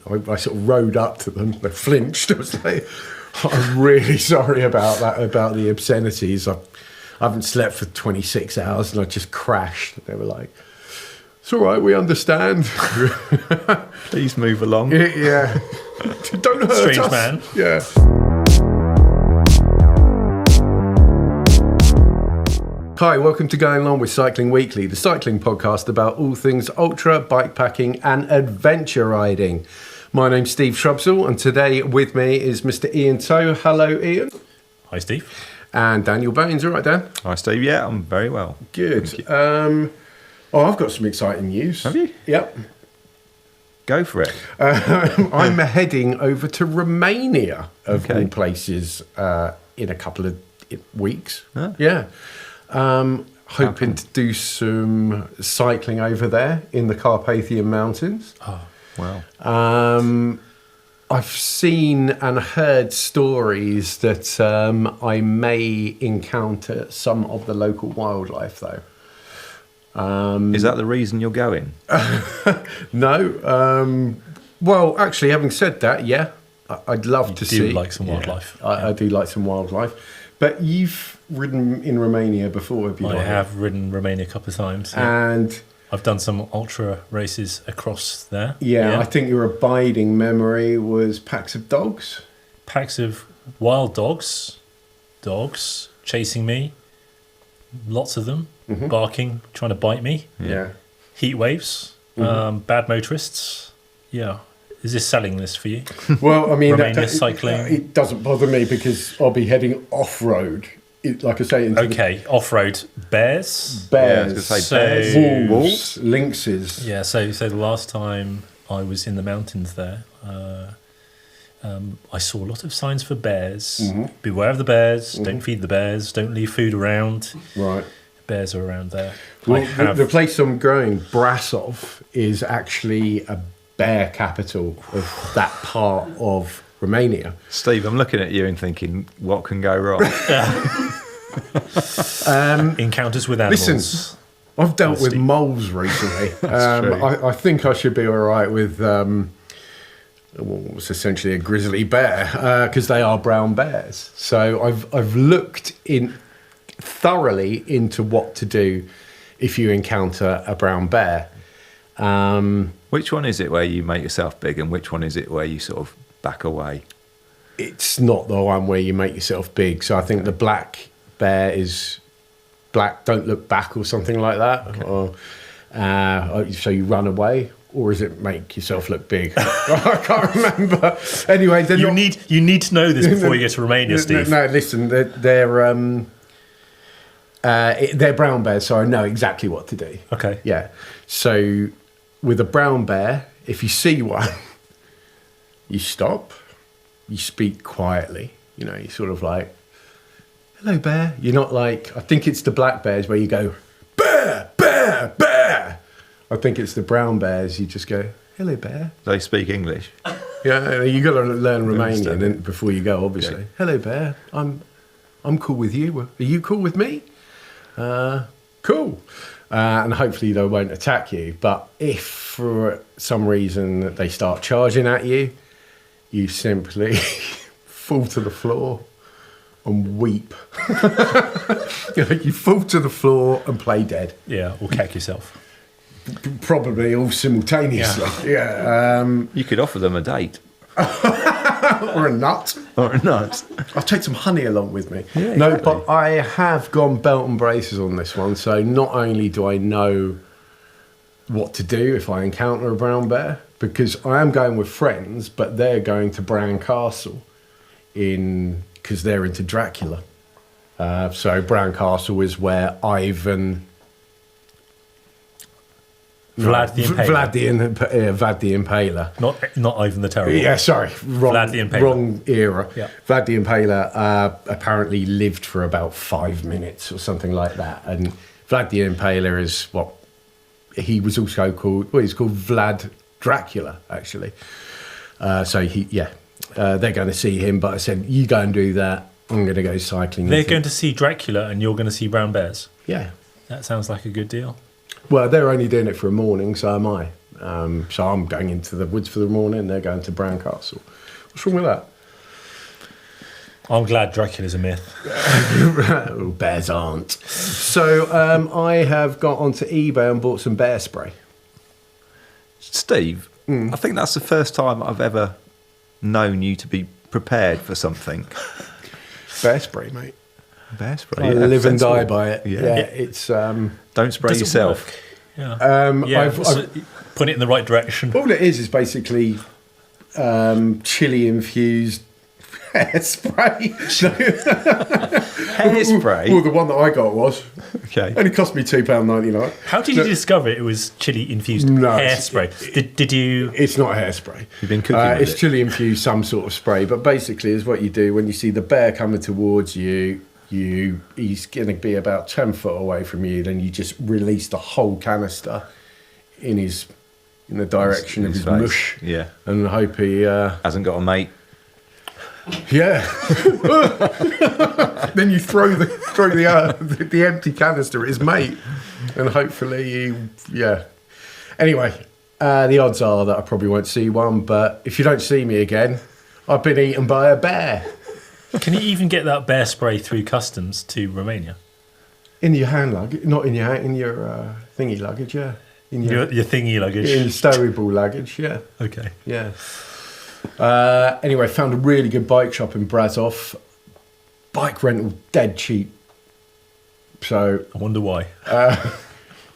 I sort of rode up to them. They flinched. I was like, I'm really sorry about that, about the obscenities. I haven't slept for 26 hours and I just crashed. They were like, it's all right, we understand. Please move along. Yeah. Don't hurt Strange us. man. Yeah. Hi, welcome to Going Along with Cycling Weekly, the cycling podcast about all things ultra, bikepacking and adventure riding. My name's Steve Shrubsall and today with me is Mr. Ian Toe. Hello, Ian. Hi, Steve. And Daniel Baines. All right, Dan? Hi, Steve. Yeah, I'm very well. Good. I've got some exciting news. Have you? Yep. Go for it. I'm heading over to Romania, of Okay. all places, in a couple of weeks. Huh? Yeah. Hoping to do some cycling over there in the Carpathian Mountains. Oh, Wow. I've seen and heard stories that I may encounter some of the local wildlife, though. Is that the reason you're going? No. Well, actually, having said that, yeah, I'd love to do see. like some wildlife. I do like some wildlife. But you've ridden in Romania before, have you? I not? have ridden Romania a couple of times. Yeah. And I've done some ultra races across there. yeah, I think your abiding memory was packs of dogs. Packs of wild dogs chasing me, lots of them, barking, trying to bite me. Yeah. Heat waves, bad motorists. Yeah. Is this selling this for you? Well, I mean, Romania cycling. It doesn't bother me because I'll be heading off-road. Like I say, into Okay, off-road bears. bears, Yeah, I was gonna say So- bears. wolves, lynxes. Yeah, so the last time I was in the mountains there, I saw a lot of signs for bears. Beware of the bears. Don't feed the bears. Don't leave food around. Right. Bears are around there. Well, I have, the place I'm going, Brasov, is actually a bear capital of that part of Romania. Steve, I'm looking at you and thinking, what can go wrong? encounters with animals. Listen, I've dealt with moles recently. true. I think I should be all right with what's essentially a grizzly bear because they are brown bears. So I've looked thoroughly into what to do if you encounter a brown bear. Which one is it where you make yourself big and which one is it where you sort of back away? It's not the one where you make yourself big. So I think the black bear is black, don't look back or something like that. Okay. Or so you run away, or is it make yourself look big? I can't remember. Anyway, they're You not, need to know this before you get to Romania, Steve. No, listen, they're brown bears, so I know exactly what to do. Okay. Yeah. So with a brown bear, if you see one, you stop, you speak quietly. You know, you sort of like, hello, bear. You're not like, I think it's the black bears where you go, bear, bear, bear. I think it's the brown bears, you just go, hello, bear. They speak English. Yeah, you got to learn understand Romanian before you go, obviously. Okay. Hello, bear. I'm cool with you. Are you cool with me? Cool. And hopefully they won't attack you. But if for some reason they start charging at you, you simply fall to the floor and weep. You fall to the floor and play dead. Yeah, or cack yourself. Probably all simultaneously. Yeah. You could offer them a date. Or a nut. Or not. I'll take some honey along with me. Yeah, No, exactly. but I have gone belt and braces on this one. So not only do I know what to do if I encounter a brown bear, because I am going with friends, but they're going to Bran Castle because they're into Dracula. So Bran Castle is where Ivan... Vlad the Impaler. Vlad the Impaler. Not Ivan the Terrible. Yeah, sorry, Vlad the Impaler. wrong era. Yeah. Vlad the Impaler apparently lived for about 5 minutes or something like that. And Vlad the Impaler is what he was also called. Well, he's called Vlad Dracula, actually. So they're going to see him. But I said, you go and do that. I'm going to go cycling. They're going to see Dracula and you're going to see brown bears. Yeah. That sounds like a good deal. Well, they're only doing it for a morning, so am I. So I'm going into the woods for the morning, they're going to Bran Castle. What's wrong with that? I'm glad Dracula's a myth. Bears aren't. So I have got onto eBay and bought some bear spray. Steve, I think that's the first time I've ever known you to be prepared for something. Bear spray, mate. Bear spray. I yeah, live and sensible. die by it. Yeah. Yeah, it's... Don't spray Does it yourself. work? Yeah. Yeah, put it in the right direction. all it is basically chili-infused hairspray. Hairspray? Well, the one that I got was. Okay. Only cost me £2.99. How did you discover it was chili infused No, hairspray? Did you? It's not hairspray. You've been cooking with It's it. chili infused, some sort of spray. But basically, is what you do when you see the bear coming towards you. He's going to be about 10 foot away from you. Then you just release the whole canister in the direction of his face. mush. Yeah. And hope he. Hasn't got a mate. Yeah. Then you throw the empty canister at his mate, and hopefully yeah. Anyway, the odds are that I probably won't see one. But if you don't see me again, I've been eaten by a bear. Can you even get that bear spray through customs to Romania? In your hand luggage, not in your thingy luggage, yeah. In Your thingy luggage. in your stowable luggage, yeah. Okay. Yeah. Anyway, found a really good bike shop in Brazov. Bike rental dead cheap. So I wonder why.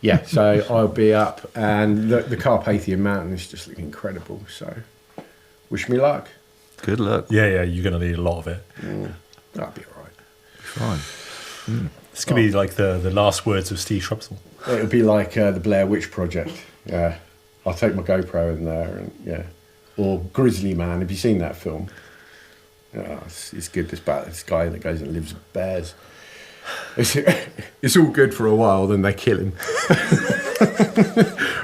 yeah, so I'll be up, and the Carpathian Mountain is just looking incredible. So wish me luck. Good luck. Yeah, you're going to need a lot of it. That'll be all right. Fine. This could be like the last words of Steve Shrubsall. It'll be like the Blair Witch Project. Yeah, I'll take my GoPro in there, and yeah, or Grizzly Man. Have you seen that film? It's good. It's about this guy that goes and lives with bears. It's all good for a while, then they kill him.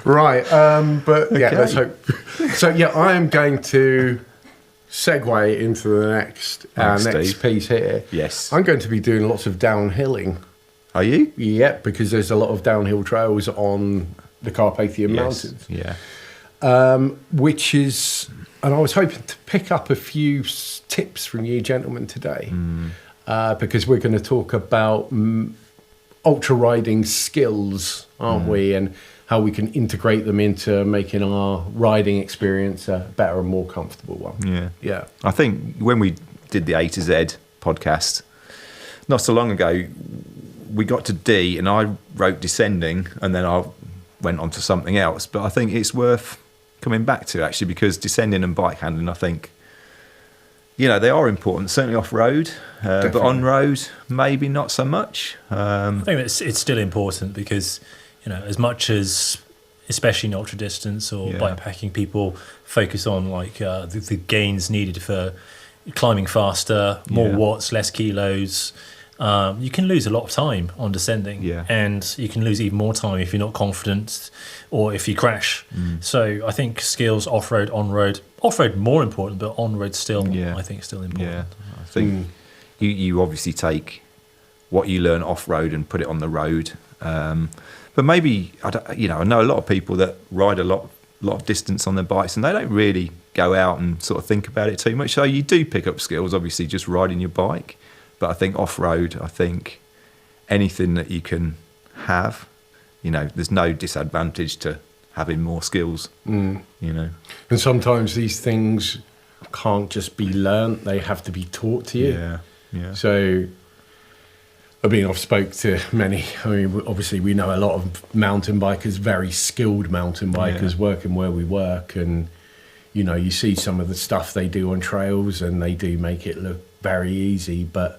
Right, but yeah, let's hope. So yeah, I am going to segue into the next Thanks, next Steve. piece here. Yes. I'm going to be doing lots of downhilling. Are you? Yeah, because there's a lot of downhill trails on the Carpathian Yes. Mountains. Yeah. Which is, and I was hoping to pick up a few tips from you gentlemen today, because we're going to talk about ultra riding skills, aren't we, and how we can integrate them into making our riding experience a better and more comfortable one. Yeah. Yeah. I think when we did the A to Z podcast not so long ago, we got to D and I wrote descending and then I went on to something else. But I think it's worth coming back to actually, because descending and bike handling, I think, they are important, certainly off road, but on road, maybe not so much. I think it's still important because, as much as, especially in ultra distance or bikepacking, people focus on like the gains needed for climbing faster, more watts, less kilos. You can lose a lot of time on descending, and you can lose even more time if you're not confident or if you crash. So I think skills off-road, on-road, off-road more important, but on-road still, I think, still important. Yeah, I think you obviously take what you learn off-road and put it on the road. But maybe, I know a lot of people that ride a lot of distance on their bikes and they don't really go out and sort of think about it too much. So you do pick up skills, obviously, just riding your bike. But I think off-road, anything that you can have, there's no disadvantage to having more skills, And sometimes these things can't just be learnt, they have to be taught to you. Yeah. So, I've spoke to many. Obviously, we know a lot of mountain bikers, very skilled mountain bikers, working where we work, and you see some of the stuff they do on trails, and they do make it look very easy. But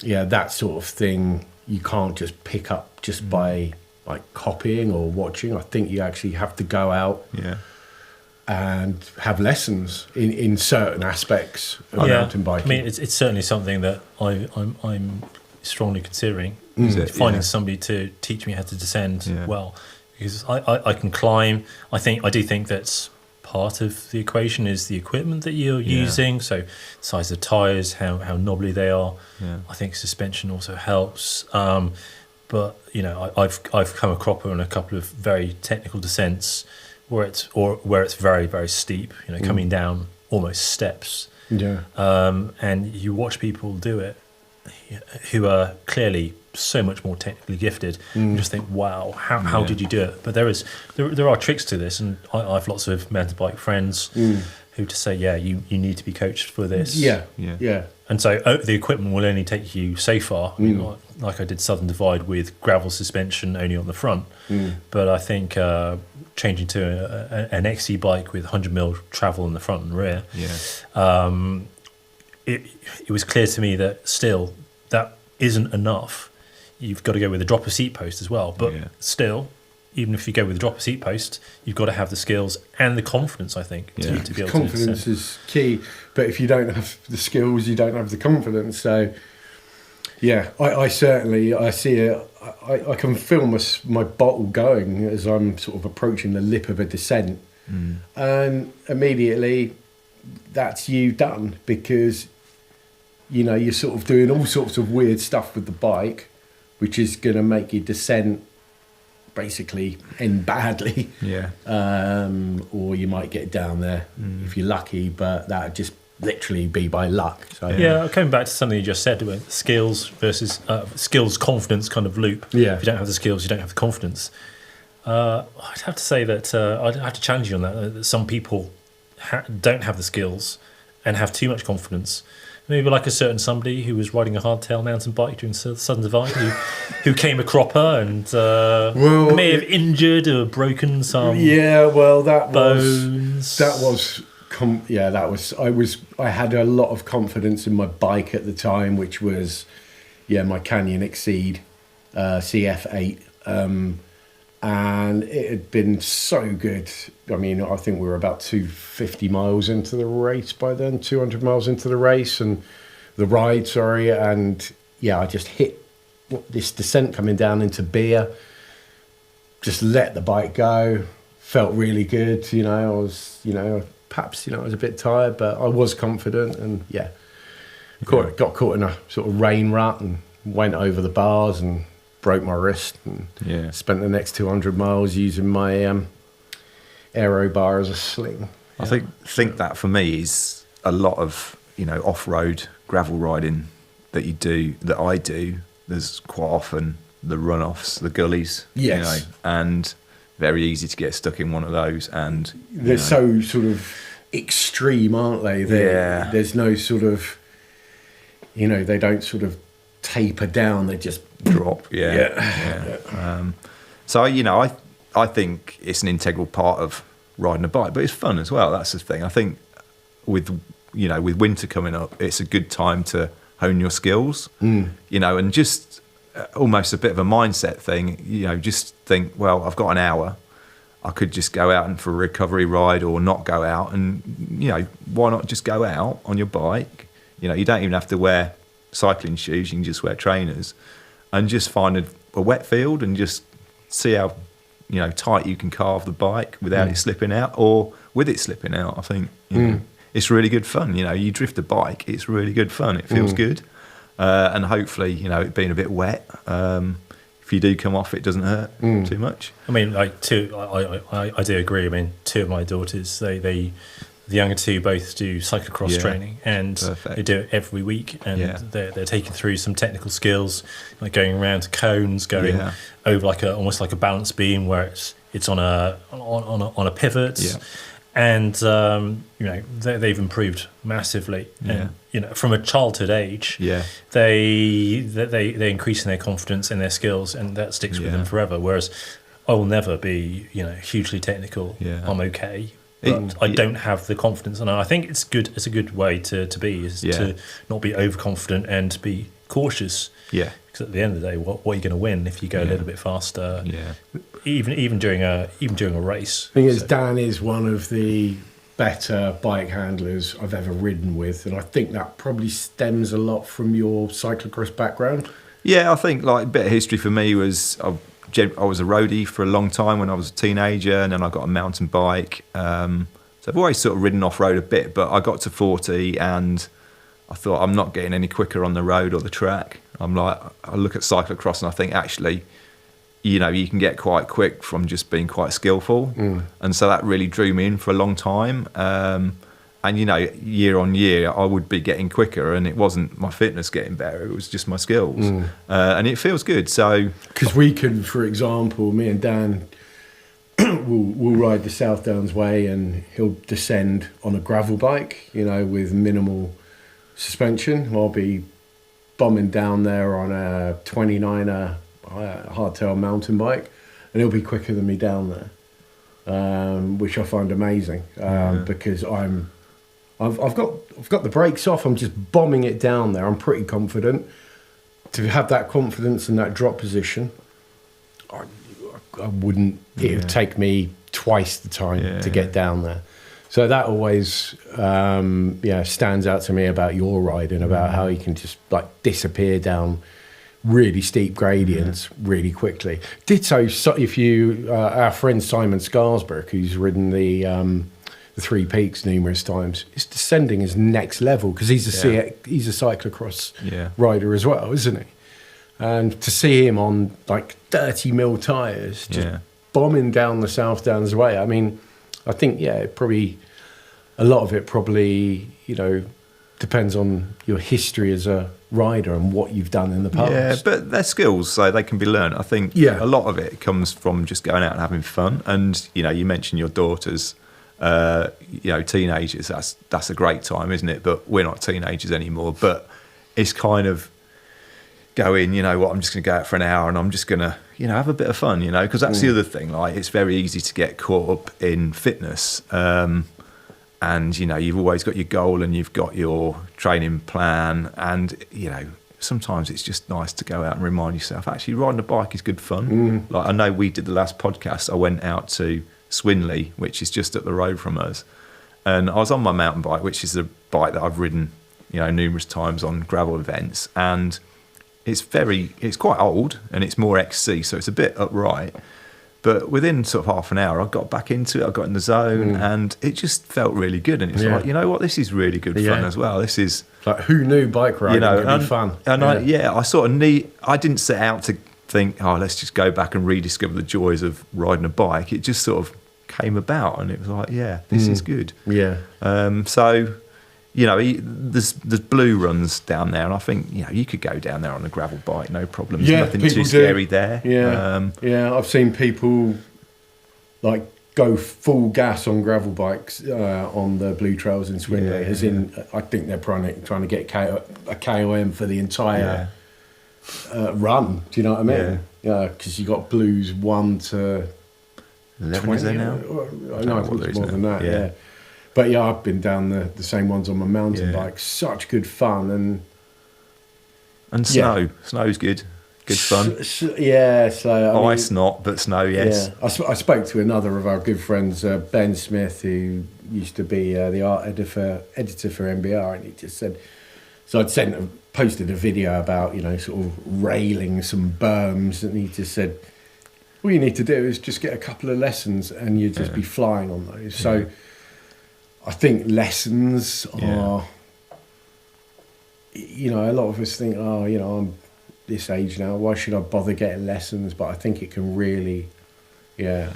that sort of thing you can't just pick up just by like copying or watching. I think you actually have to go out and have lessons in certain aspects of mountain biking. I mean, it's certainly something that I'm strongly considering, finding somebody to teach me how to descend well, because I can climb. I do think that's part of the equation is the equipment that you're using. So size of tires, how knobbly they are. I think suspension also helps. But I've come a cropper on a couple of very technical descents where it's very, very steep, coming down almost steps. Yeah. And you watch people do it who are clearly so much more technically gifted. You just think, wow, how did you do it? But there are tricks to this, and I have lots of mountain bike friends who just say, yeah, you need to be coached for this. Yeah. And so the equipment will only take you so far. Like I did Southern Divide with gravel suspension only on the front. But I think changing to an XC bike with 100mm travel in the front and rear, it was clear to me that still that isn't enough. You've got to go with a dropper seat post as well. But still, even if you go with a dropper seat post, you've got to have the skills and the confidence, I think, to be able confidence to. is key. But if you don't have the skills, you don't have the confidence. So, yeah, I certainly, I see it. I can feel my bottle going as I'm sort of approaching the lip of a descent. And immediately, that's you done, because, you're sort of doing all sorts of weird stuff with the bike, which is going to make your descent basically end badly. Or you might get down there if you're lucky, but that would just literally be by luck. So Coming back to something you just said about skills versus skills confidence kind of loop. If you don't have the skills, you don't have the confidence. I'd have to say that I'd have to challenge you on that some people don't have the skills and have too much confidence. Maybe like a certain somebody who was riding a hardtail mountain bike during Southern Divide, who came a cropper and may have injured or broken some bones. I had a lot of confidence in my bike at the time, which was my Canyon Exceed CF8, and it had been so good. I mean, I think we were about 250 miles into the race by then, 200 miles into the race and the ride, and I just hit this descent coming down into Beer, just let the bike go, felt really good. I was, perhaps, I was a bit tired, but I was confident, and got caught in a sort of rain rut and went over the bars and broke my wrist, and spent the next 200 miles using my aero bar as a sling. I think that for me is a lot of off-road gravel riding that I do. There's quite often the run-offs, the gullies, and very easy to get stuck in one of those. And they're so sort of extreme, aren't they? There's no sort of, they don't sort of taper down, they just drop. So I think it's an integral part of riding a bike, but it's fun as well. That's the thing. I think with winter coming up, it's a good time to hone your skills, and just almost a bit of a mindset thing. Just think, well, I've got an hour, I could just go out and for a recovery ride or not go out, and why not just go out on your bike? You don't even have to wear cycling shoes, you can just wear trainers, and just find a wet field and just see how tight you can carve the bike without it slipping out, or with it slipping out. I think it's really good fun. You drift a bike, it's really good fun, it feels good, and hopefully it being a bit wet, if you do come off, it doesn't hurt too much. I mean, I do agree. I mean, two of my daughters, the younger two both do cyclocross training, and they do it every week, and they're taking through some technical skills, like going around cones, going over almost like a balance beam where it's on a pivot, and they've improved massively, and from a childhood age, they increasing their confidence and their skills, and that sticks with them forever. Whereas I will never be hugely technical. I'm okay. But I don't have the confidence, and I think it's good. It's a good way to be, to not be overconfident and be cautious. Because at the end of the day, what are you going to win if you go a little bit faster? Even during a race. The thing is, Dan is one of the better bike handlers I've ever ridden with, and I think that probably stems a lot from your cyclocross background. Yeah, I think a bit of history for me was I was a roadie for a long time when I was a teenager, and then I got a mountain bike. So I've always sort of ridden off-road a bit, but I got to 40 and I thought, I'm not getting any quicker on the road or the track. I look at cyclocross and I think, actually, you know, you can get quite quick from just being quite skillful. And so that really drew me in for a long time. And, you know, year on year, I would be getting quicker, and it wasn't my fitness getting better. It was just my skills. And it feels good. So, because we could, for example, me and Dan we'll ride the South Downs Way, and he'll descend on a gravel bike, you know, with minimal suspension. I'll be bombing down there on a 29er hardtail mountain bike, and he'll be quicker than me down there, which I find amazing, because I've got the brakes off. I'm just bombing it down there. I'm pretty confident. To have that confidence in that drop position, I wouldn't. It would take me twice the time to get down there. So that always, stands out to me about your riding, about how you can just like disappear down really steep gradients really quickly. Ditto if you, our friend Simon Scarsbrook, who's ridden the Three Peaks numerous times, his descending is next level, because he's a cyclocross rider as well, isn't he? And to see him on like 30mm tyres, just bombing down the South Downs Way. I mean, I think, probably a lot of it probably, depends on your history as a rider and what you've done in the past. Yeah, but they're skills, so they can be learned. I think a lot of it comes from just going out and having fun. And, you mentioned your daughters, teenagers, that's a great time, isn't it? But we're not teenagers anymore. But it's kind of going, I'm just going to go out for an hour and I'm just going to, have a bit of fun, because that's the other thing. Like, it's very easy to get caught up in fitness. And, you've always got your goal and you've got your training plan. And, sometimes it's just nice to go out and remind yourself, actually, riding a bike is good fun. Like, I know we did the last podcast. I went out to Swinley, which is just up the road from us. And I was on my mountain bike, which is a bike that I've ridden, numerous times on gravel events. And it's quite old and it's more XC, so it's a bit upright. But within sort of half an hour, I got back into it. I got in the zone, and it just felt really good. And it's like, you know what? This is really good fun as well. This is like, who knew bike riding could be fun? And I sort of I didn't set out to think, let's just go back and rediscover the joys of riding a bike. It just sort of came about, and it was like, this is good. Yeah. So, there's blue runs down there, and I think you could go down there on a gravel bike, no problem. There's nothing too scary there. I've seen people like go full gas on gravel bikes on the blue trails in Swinley. As in, I think they're trying to get a KOM for the entire run. Do you know what I mean? Yeah, because you got blues 1 to 11 20, is there now? No, I think it's more than that. Yeah. But I've been down the same ones on my mountain bike. Such good fun and snow. Snow's good. Good fun. So ice not, but snow, yes. Yeah. I spoke to another of our good friends, Ben Smith, who used to be the art editor for MBR, and he just said. So I'd posted a video about sort of railing some berms, and he just said, all you need to do is just get a couple of lessons, and you'd just be flying on those. So. I think lessons are, a lot of us think, I'm this age now, why should I bother getting lessons? But I think it can really, sort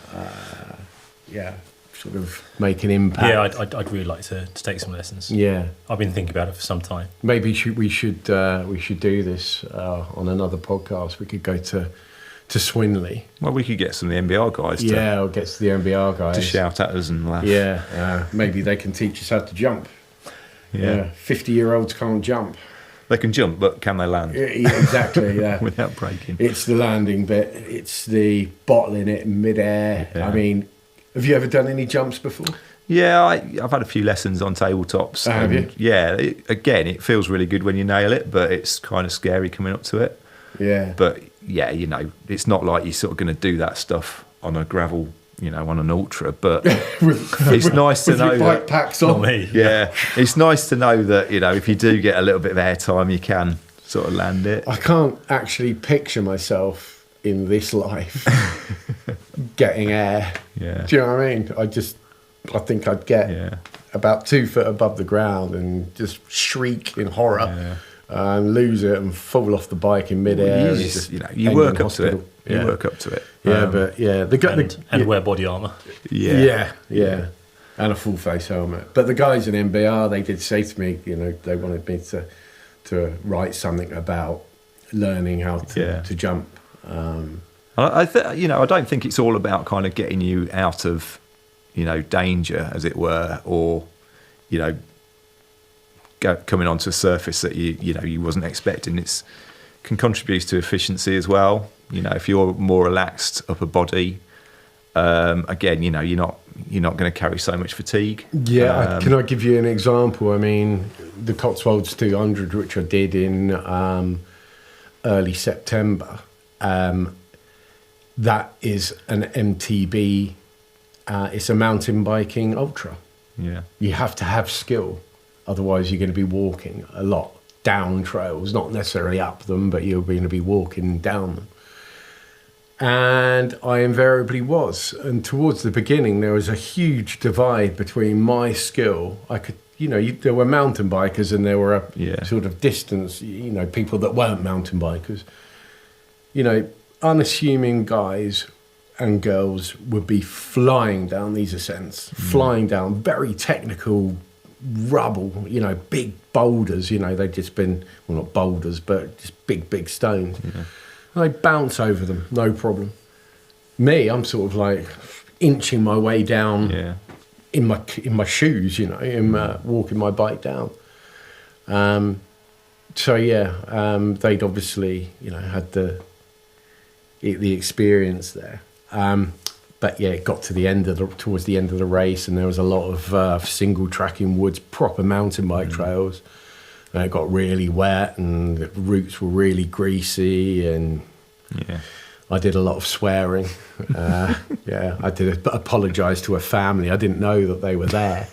of make an impact. Yeah, I'd really like to take some lessons. Yeah. I've been thinking about it for some time. Maybe we should do this on another podcast. We could go to Swinley. Well, we could get some of the MBR guys or get the MBR guys to shout at us and laugh. Yeah, maybe they can teach us how to jump. 50-year-olds can't jump. They can jump, but can they land? Exactly, yeah. Without breaking. It's the landing bit. It's the bottling it in midair. Yeah. I mean, have you ever done any jumps before? Yeah, I've had a few lessons on tabletops. Have you? Yeah, it feels really good when you nail it, but it's kind of scary coming up to it. Yeah. But yeah, it's not like you're sort of going to do that stuff on a gravel, on an ultra. But it's nice to know your bike packs on. Yeah, it's nice to know that if you do get a little bit of airtime, you can sort of land it. I can't actually picture myself in this life getting air. Yeah. Do you know what I mean? I think I'd get about 2 foot above the ground and just shriek in horror. Yeah. and lose it and fall off the bike in midair. You and just, just you end work in up to it. hospital. You Yeah. work up to it. Yeah, but yeah, and wear body armor. yeah. yeah, and a full face helmet. But the guys in MBR, they did say to me, they wanted me to write something about learning how to jump. I don't think it's all about kind of getting you out of, danger, as it were, or, coming onto a surface that you wasn't expecting. It's can contribute to efficiency as well. If you're more relaxed upper body, again, you're not going to carry so much fatigue. Yeah, can I give you an example? I mean, the Cotswolds 200, which I did in early September, that is an MTB. It's a mountain biking ultra. Yeah, you have to have skill, otherwise you're going to be walking a lot down trails, not necessarily up them, but you're going to be walking down them. And I invariably was. And towards the beginning, there was a huge divide between my skill. I could, there were mountain bikers and there were a sort of distance, people that weren't mountain bikers. Unassuming guys and girls would be flying down these ascents, flying down very technical rubble, big boulders, they'd just been, well, not boulders, but just big stones. Yeah. And I'd bounce over them, no problem. Me, I'm sort of like inching my way down in my shoes, walking my bike down. They'd obviously, had the experience there. But yeah, it got to towards the end of the race, and there was a lot of single track in woods, proper mountain bike trails. And it got really wet, and the routes were really greasy, and I did a lot of swearing. I did apologise to a family. I didn't know that they were there,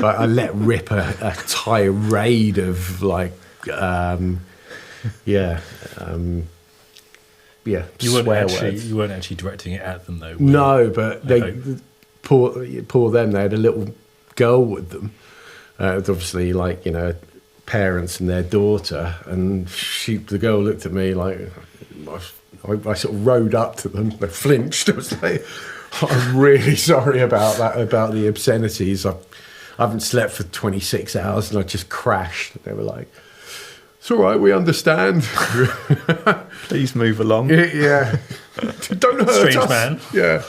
but I let rip a tirade of You weren't actually directing it at them, though. No, but poor them. They had a little girl with them. It's obviously parents and their daughter, and the girl looked at me like I sort of rode up to them. They flinched. I was like, I'm really sorry about that, about the obscenities. I haven't slept for 26 hours, and I just crashed. They were like, it's all right, we understand. Please move along. Yeah. Don't hurt Strange us. man. Yeah.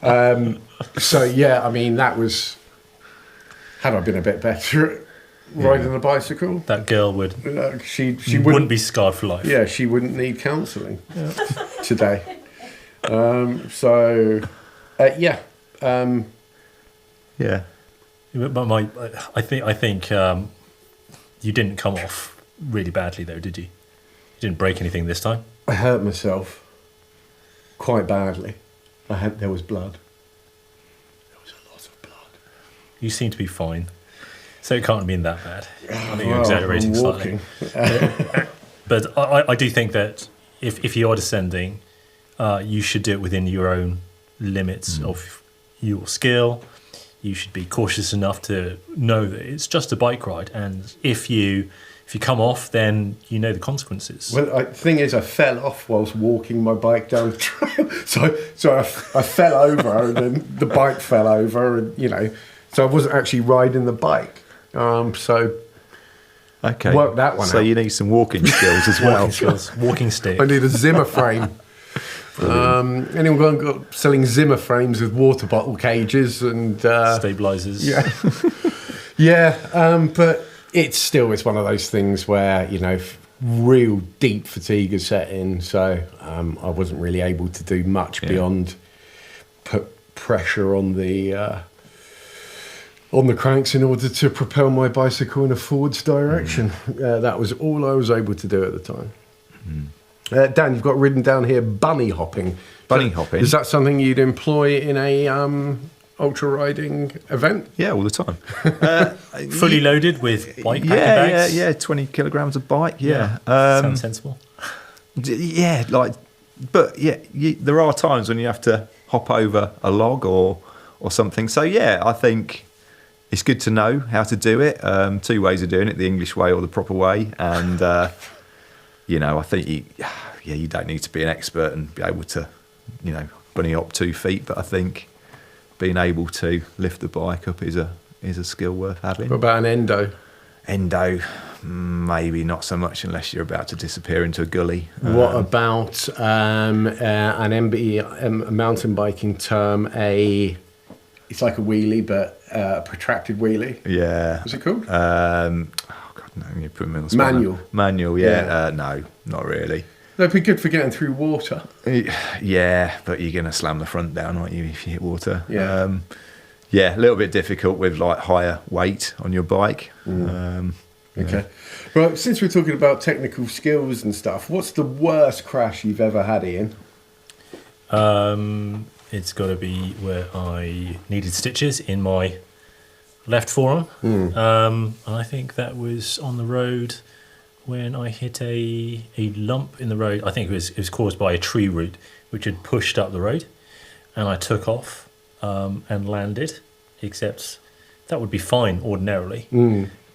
I mean, that was... Had I been a bit better at riding a bicycle... That girl would... she wouldn't be scarred for life. Yeah, she wouldn't need counselling today. But I think you didn't come off really badly, though, did you? You didn't break anything this time? I hurt myself quite badly. There was blood. There was a lot of blood. You seem to be fine, so it can't have been that bad. I think you're exaggerating slightly. But I do think that if you are descending, you should do it within your own limits of your skill. You should be cautious enough to know that it's just a bike ride, and if you come off, then you know the consequences. Well, the thing is, I fell off whilst walking my bike down the trail. So I fell over, and then the bike fell over, and so I wasn't actually riding the bike. Okay. Work that one out. So you need some walking skills as well. Walking stick. I need a Zimmer frame. Anyone got selling Zimmer frames with water bottle cages and stabilizers? But it's one of those things where real deep fatigue has set in, so I wasn't really able to do much beyond put pressure on the cranks in order to propel my bicycle in a forwards direction. That was all I was able to do at the time. Dan, you've got written down here bunny hopping. Bunny hopping? Is that something you'd employ in a ultra riding event? Yeah, all the time. Fully loaded with bike packing bags? Yeah, 20 kilograms of bike, Sounds sensible. Yeah, there are times when you have to hop over a log or something. So, yeah, I think, it's good to know how to do it. 2 ways of doing it: the English way or the proper way. And I think you don't need to be an expert and be able to, bunny hop 2 feet. But I think being able to lift the bike up is a skill worth having. What about an endo? Endo, maybe not so much unless you're about to disappear into a gully. What about an MB, mountain biking term? It's like a wheelie, but a protracted wheelie. Yeah. What's it called? Oh God, no! You put me on the spot. Manual. Yeah. Yeah. No, not really. That'd be good for getting through water. Yeah, but you're going to slam the front down, aren't you, if you hit water? Yeah. Yeah, a little bit difficult with like higher weight on your bike. Okay. Well, since we're talking about technical skills and stuff, what's the worst crash you've ever had, Ian? It's got to be where I needed stitches in my left forearm. And I think that was on the road when I hit a lump in the road. I think it was caused by a tree root which had pushed up the road, and I took off and landed, except that would be fine ordinarily.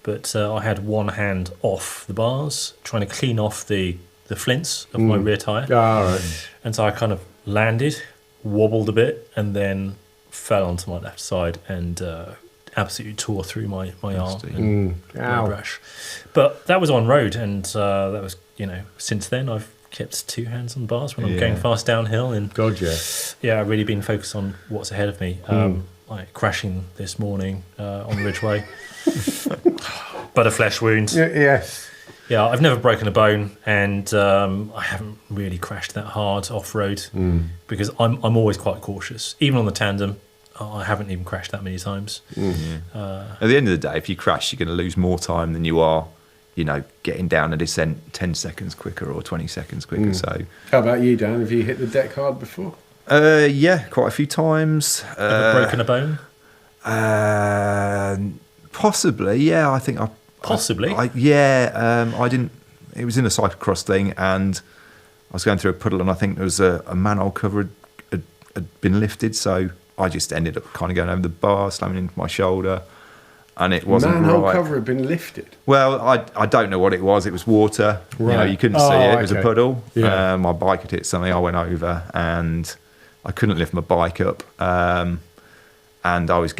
But I had one hand off the bars, trying to clean off the flints of my rear tyre. Right. And so I kind of landed, wobbled a bit, and then fell onto my left side and absolutely tore through my arm and road rash. But that was on road, and that was, since then I've kept 2 hands on bars when I'm going fast downhill. And God, yeah. Yeah, I've really been focused on what's ahead of me. Like crashing this morning on Ridgeway. But a flesh wound. Yes. Yeah, I've never broken a bone, and I haven't really crashed that hard off-road because I'm always quite cautious. Even on the tandem, I haven't even crashed that many times. At the end of the day, if you crash, you're going to lose more time than you are, getting down a descent 10 seconds quicker or 20 seconds quicker. So, how about you, Dan? Have you hit the deck hard before? Yeah, quite a few times. Ever broken a bone? Possibly, yeah. I think I Possibly. I didn't. It was in a cyclocross thing, and I was going through a puddle, and I think there was a manhole cover had been lifted, so I just ended up kind of going over the bar, slamming into my shoulder, and it wasn't manhole right. cover had been lifted. Well, I don't know what it was. It was water. Right. You couldn't see it. It was a okay. puddle. Yeah. My bike had hit something. I went over, and I couldn't lift my bike up, and I was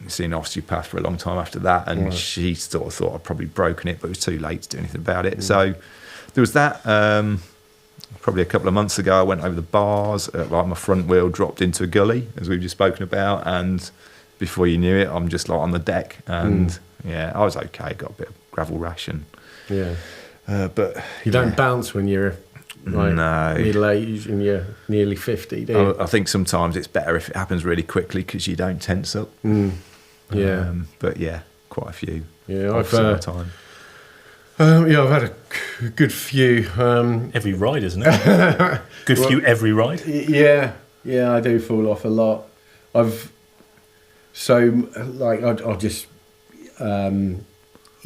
seeing an osteopath for a long time after that, and she sort of thought I'd probably broken it, but it was too late to do anything about it. So there was that. Probably a couple of months ago, I went over the bars, like my front wheel dropped into a gully, as we've just spoken about, and before you knew it, I'm just like on the deck, and I was okay, got a bit of gravel rash, and but you don't bounce when you're middle age and you're nearly 50, do you? I think sometimes it's better if it happens really quickly because you don't tense up. But yeah, quite a few. Yeah, I've time. I've had a good few. Every ride, isn't it? Good few every ride. Yeah, I do fall off a lot. I'll just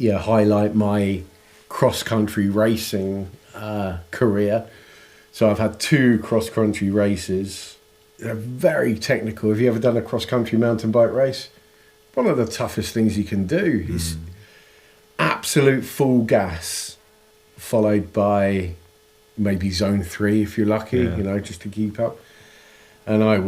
highlight my cross-country racing career. So I've had 2 cross-country races. They're very technical. Have you ever done a cross-country mountain bike race? One of the toughest things you can do is absolute full gas, followed by maybe zone 3 if you're lucky, just to keep up. And I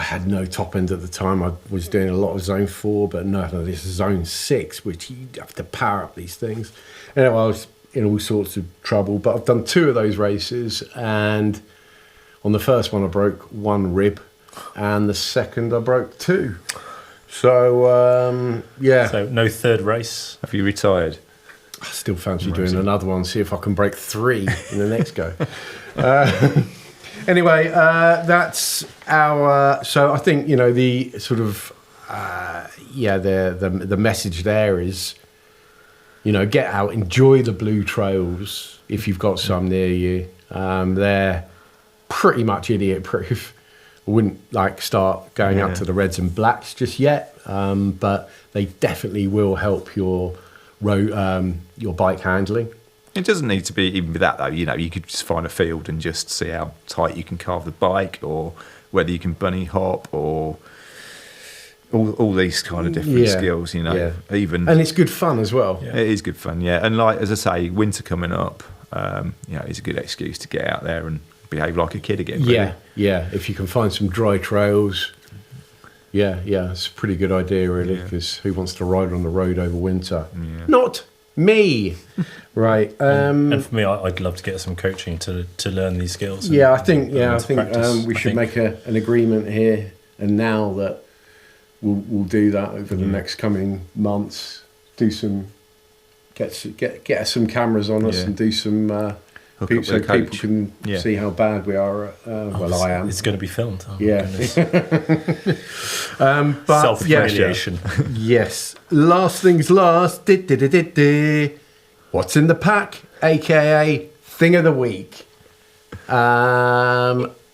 had no top end at the time. I was doing a lot of zone 4, but no, this is zone 6, which you have to power up these things. Anyway, I was in all sorts of trouble, but I've done 2 of those races, and on the first one I broke 1 rib, and the second I broke 2. So So no third race. Have you retired? I still fancy doing another one, see if I can break 3 in the next go. Anyway, that's our. So I think the sort of the message there is, get out, enjoy the blue trails if you've got some near you. They're pretty much idiot proof. I wouldn't start going up to the reds and blacks just yet, but they definitely will help your bike handling. It doesn't need to be even that though. You could just find a field and just see how tight you can carve the bike, or whether you can bunny hop, or all these kind of different skills, you know. Yeah. Even And it's good fun as well. Yeah. it is good fun, yeah. And like as I say, winter coming up, you know, it's a good excuse to get out there and behave like a kid again. Really. Yeah, yeah. If you can find some dry trails, yeah, it's a pretty good idea, really, because who wants to ride on the road over winter? Yeah. Not me, right? And for me, I'd love to get some coaching to learn these skills. Yeah, I think practice, we should make an agreement here and now that we'll do that over the next coming months. Do some get some cameras on us and do some Hook so up with a people coach. can Yeah. see how bad we are. I am. It's going to be filmed. Oh, my Yeah. goodness. But Self-humiliation. yes. Last things last. What's in the pack? AKA thing of the week.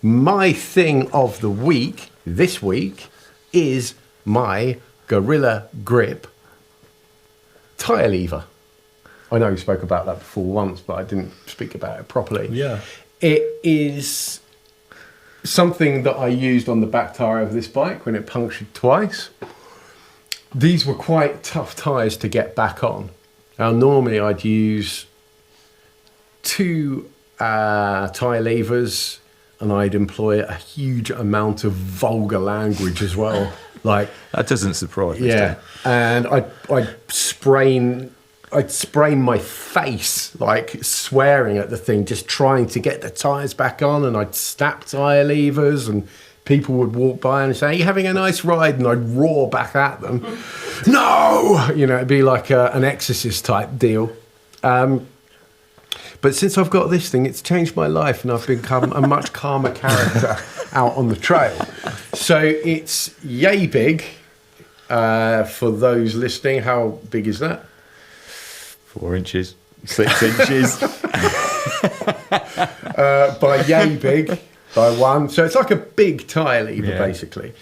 My thing of the week this week is my Gorilla Grip tyre lever. I know we spoke about that before once, but I didn't speak about it properly. Yeah. It is something that I used on the back tyre of this bike when it punctured twice. These were quite tough tyres to get back on. Now, normally I'd use 2 tyre levers and I'd employ a huge amount of vulgar language as well. Like, That doesn't surprise me. yeah, and I'd sprain my face, like swearing at the thing, just trying to get the tyres back on, and I'd snap tyre levers and people would walk by and say, "Are you having a nice ride?" And I'd roar back at them, "No!" You know, it'd be like an Exorcist type deal. But since I've got this thing, it's changed my life and I've become a much calmer character out on the trail. So it's yay big. For those listening, how big is that? 4 inches, 6 inches. By yay big, by 1. So it's like a big tyre lever, basically.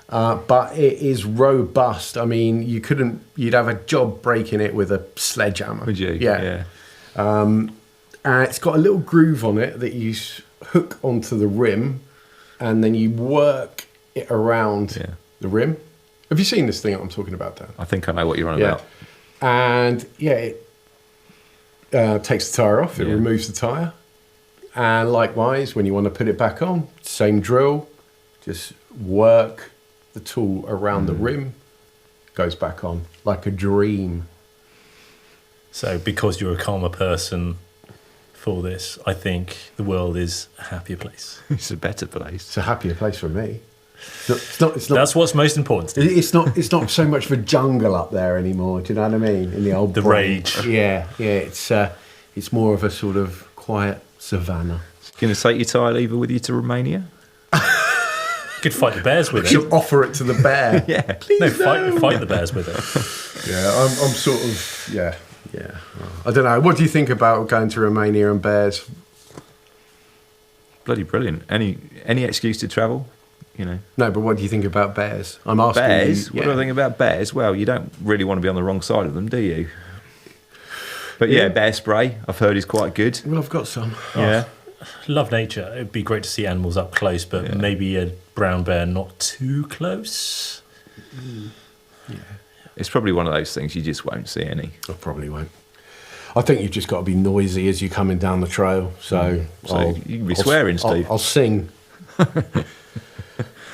But it is robust. I mean, you'd have a job breaking it with a sledgehammer. Would you? Yeah. It's got a little groove on it that you hook onto the rim and then you work it around the rim. Have you seen this thing that I'm talking about, Dan? I think I know what you're on about. And it takes the tyre off, it removes the tyre. And likewise, when you want to put it back on, same drill, just work the tool around the rim, goes back on like a dream. So because you're a calmer person for this, I think the world is a happier place. It's a better place. It's a happier place for me. It's not. That's what's most important. It's not so much of a jungle up there anymore. Do you know what I mean? In the old The brain. rage. Yeah. It's more of a sort of quiet savannah. Going to take your tyre lever with you to Romania? You could fight the bears with it. She'll offer it to the bear. Yeah. Please No, no. fight the bears with it. Yeah, I'm sort of yeah. I don't know. What do you think about going to Romania and bears? Bloody brilliant. Any excuse to travel, you know. No, but what do you think about bears? I'm asking Bears? you. What do I think about bears? Well, you don't really want to be on the wrong side of them, do you? But Yeah. bear spray, I've heard is quite good. Well, I've got some. Yeah. Love nature. It'd be great to see animals up close, but maybe a brown bear not too close. It's probably one of those things you just won't see any. I probably won't. I think you've just got to be noisy as you're coming down the trail. So, So you can be swearing, Steve. I'll sing.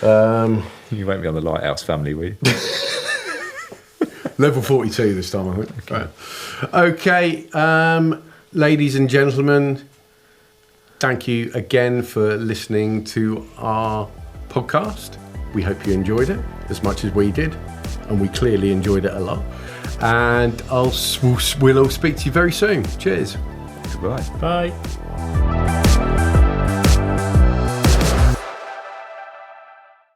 You won't be on the Lighthouse Family, will you? Level 42 this time, I think. Right. Okay, ladies and gentlemen, thank you again for listening to our podcast. We hope you enjoyed it as much as we did, and we clearly enjoyed it a lot. And we'll all speak to you very soon. Cheers. Goodbye. Bye.